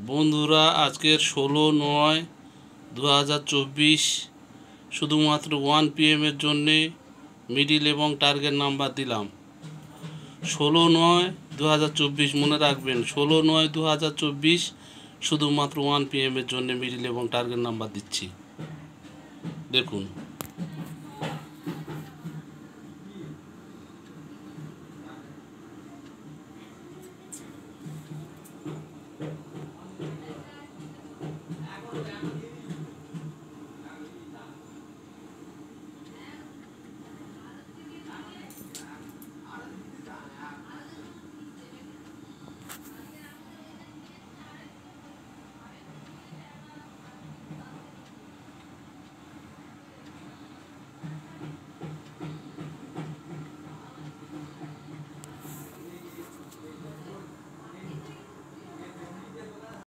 বন্ধুরা, আজকের 16/9/2024 শুধুমাত্র 1 PM এর জন্যে মিডিল এবং টার্গেট নাম্বার দিলাম। 16/9/2024 মনে রাখবেন, 16/9/2024 শুধুমাত্র 1 PM এর জন্যে মিডিল এবং টার্গেট নাম্বার দিচ্ছি। দেখুন।